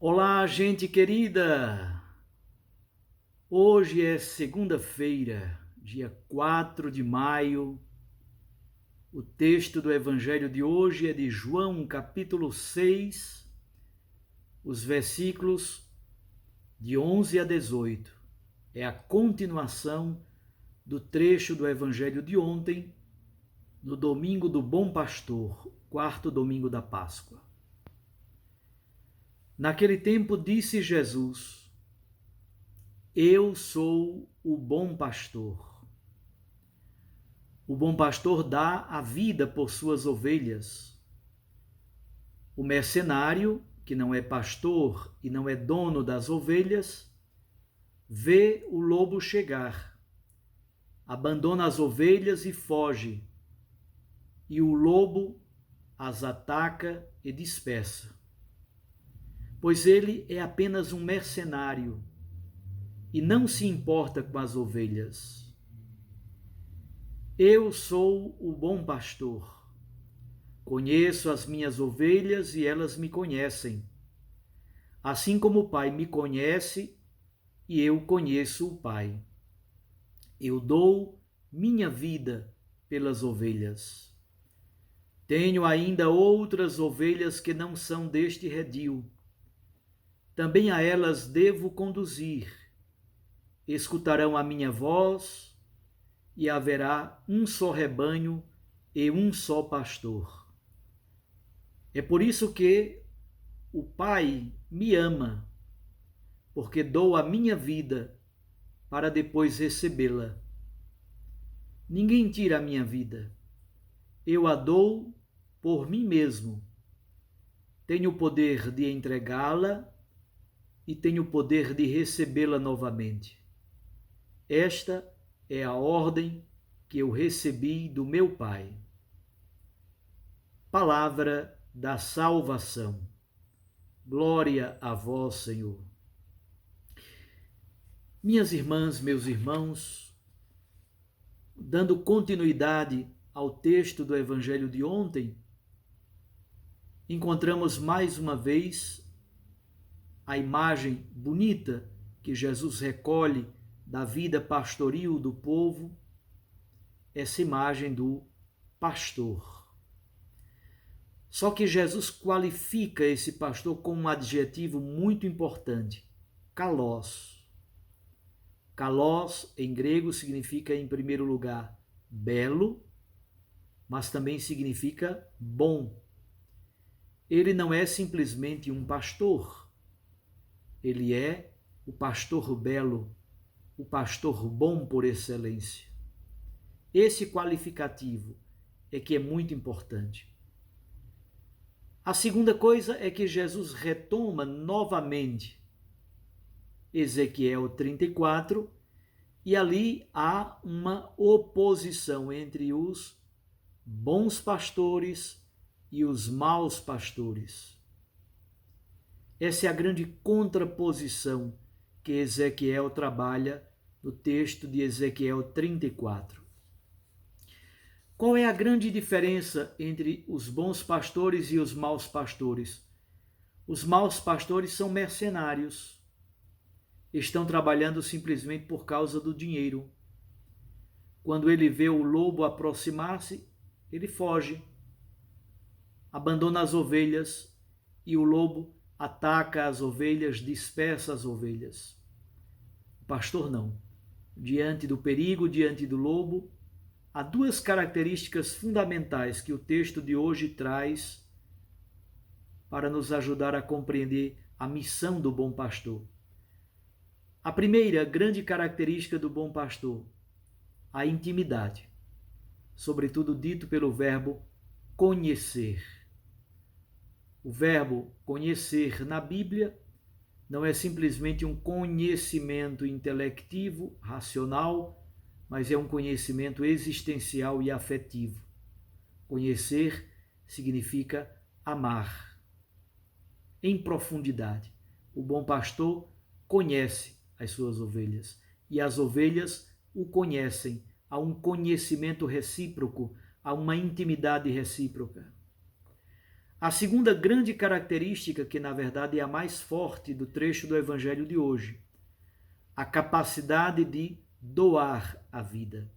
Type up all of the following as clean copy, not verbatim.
Olá, gente querida! Hoje é segunda-feira, dia 4 de maio. O texto do Evangelho de hoje é de João, capítulo 6, os versículos de 11 a 18. É a continuação do trecho do Evangelho de ontem, no domingo do Bom Pastor, quarto domingo da Páscoa. Naquele tempo disse Jesus: Eu sou o bom pastor. O bom pastor dá a vida por suas ovelhas. O mercenário, que não é pastor e não é dono das ovelhas, vê o lobo chegar, abandona as ovelhas e foge, e o lobo as ataca e dispersa. Pois ele é apenas um mercenário e não se importa com as ovelhas. Eu sou o bom pastor. Conheço as minhas ovelhas e elas me conhecem. Assim como o Pai me conhece e eu conheço o Pai. Eu dou minha vida pelas ovelhas. Tenho ainda outras ovelhas que não são deste redil. Também a elas devo conduzir. Escutarão a minha voz e haverá um só rebanho e um só pastor. É por isso que o Pai me ama, porque dou a minha vida para depois recebê-la. Ninguém tira a minha vida. Eu a dou por mim mesmo. Tenho o poder de entregá-la e tenho o poder de recebê-la novamente. Esta é a ordem que eu recebi do meu Pai. Palavra da salvação. Glória a vós, Senhor. Minhas irmãs, meus irmãos, dando continuidade ao texto do Evangelho de ontem, encontramos mais uma vez a imagem bonita que Jesus recolhe da vida pastoril do povo, essa imagem do pastor. Só que Jesus qualifica esse pastor com um adjetivo muito importante: kalos. Kalos, em grego, significa, em primeiro lugar, belo, mas também significa bom. Ele não é simplesmente um pastor, ele é o pastor belo, o pastor bom por excelência. Esse qualificativo é que é muito importante. A segunda coisa é que Jesus retoma novamente Ezequiel 34, e ali há uma oposição entre os bons pastores e os maus pastores. Essa é a grande contraposição que Ezequiel trabalha no texto de Ezequiel 34. Qual é a grande diferença entre os bons pastores e os maus pastores? Os maus pastores são mercenários. Estão trabalhando simplesmente por causa do dinheiro. Quando ele vê o lobo aproximar-se, ele foge, abandona as ovelhas e o lobo ataca as ovelhas, dispersa as ovelhas. O pastor não. Diante do perigo, diante do lobo, há duas características fundamentais que o texto de hoje traz para nos ajudar a compreender a missão do bom pastor. A primeira grande característica do bom pastor, a intimidade, sobretudo dito pelo verbo conhecer. O verbo conhecer na Bíblia não é simplesmente um conhecimento intelectivo, racional, mas é um conhecimento existencial e afetivo. Conhecer significa amar em profundidade. O bom pastor conhece as suas ovelhas e as ovelhas o conhecem. Há um conhecimento recíproco, há uma intimidade recíproca. A segunda grande característica, que na verdade é a mais forte do trecho do Evangelho de hoje, a capacidade de doar a vida.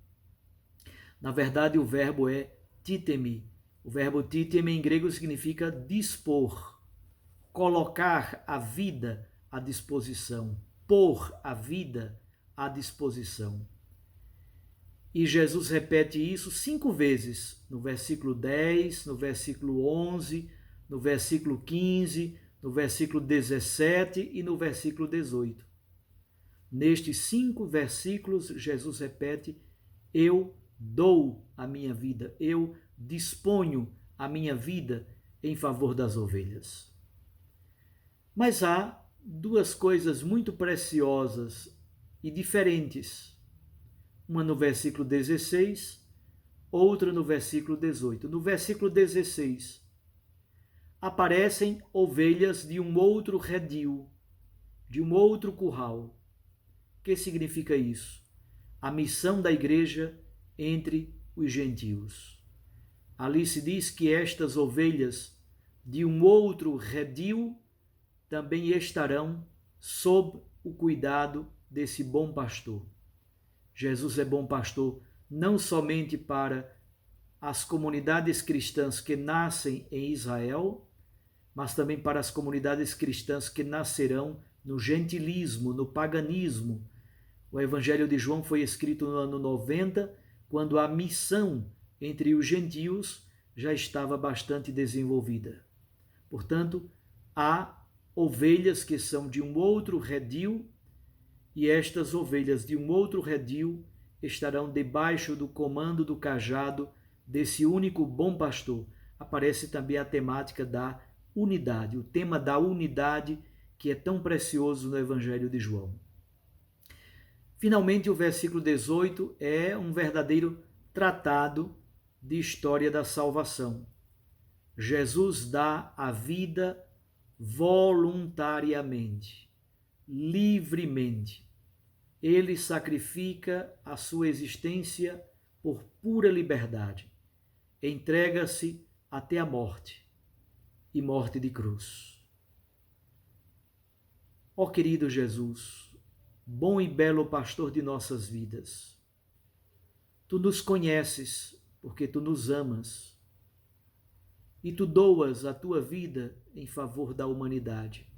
Na verdade, o verbo é titemi. O verbo titemi em grego significa dispor, colocar a vida à disposição, pôr a vida à disposição. E Jesus repete isso 5 vezes, no versículo 10, no versículo 11, no versículo 15, no versículo 17 e no versículo 18. Nestes 5 versículos, Jesus repete: eu dou a minha vida, eu disponho a minha vida em favor das ovelhas. Mas há 2 coisas muito preciosas e diferentes, uma no versículo 16, outra no versículo 18. No versículo 16, aparecem ovelhas de um outro redil, de um outro curral. O que significa isso? A missão da igreja entre os gentios. Ali se diz que estas ovelhas de um outro redil também estarão sob o cuidado desse bom pastor. Jesus é bom pastor não somente para as comunidades cristãs que nascem em Israel, mas também para as comunidades cristãs que nascerão no gentilismo, no paganismo. O Evangelho de João foi escrito no ano 90, quando a missão entre os gentios já estava bastante desenvolvida. Portanto, há ovelhas que são de um outro redil, e estas ovelhas de um outro redil estarão debaixo do comando do cajado desse único bom pastor. Aparece também a temática da unidade, o tema da unidade que é tão precioso no Evangelho de João. Finalmente, o versículo 18 é um verdadeiro tratado de história da salvação. Jesus dá a vida voluntariamente, livremente. Ele sacrifica a sua existência por pura liberdade. Entrega-se até a morte, e morte de cruz. Ó querido Jesus, bom e belo pastor de nossas vidas, tu nos conheces porque tu nos amas e tu doas a tua vida em favor da humanidade,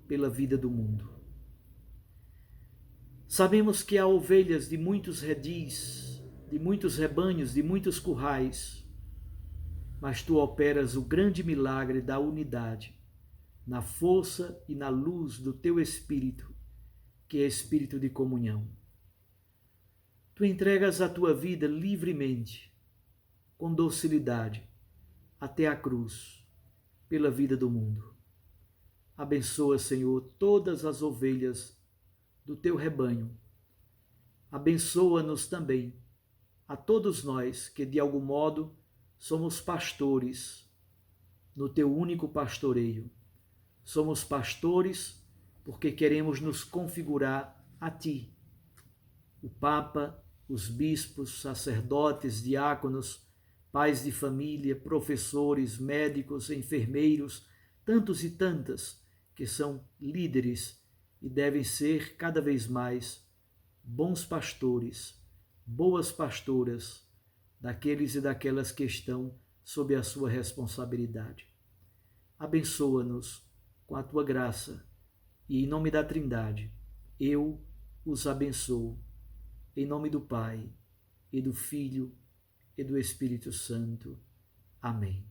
pela vida do mundo. Sabemos que há ovelhas de muitos redis, de muitos rebanhos, de muitos currais, mas tu operas o grande milagre da unidade, na força e na luz do teu Espírito, que é Espírito de comunhão. Tu entregas a tua vida livremente, com docilidade, até a cruz, pela vida do mundo. Abençoa, Senhor, todas as ovelhas do teu rebanho. Abençoa-nos também, a todos nós que de algum modo somos pastores no teu único pastoreio. Somos pastores porque queremos nos configurar a ti. O Papa, os bispos, sacerdotes, diáconos, pais de família, professores, médicos, enfermeiros, tantos e tantas que são líderes e devem ser cada vez mais bons pastores, boas pastoras daqueles e daquelas que estão sob a sua responsabilidade. Abençoa-nos com a tua graça e em nome da Trindade eu os abençoo. Em nome do Pai e do Filho e do Espírito Santo. Amém.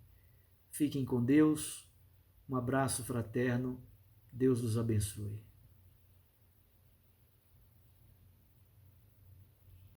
Fiquem com Deus. Um abraço fraterno. Deus os abençoe.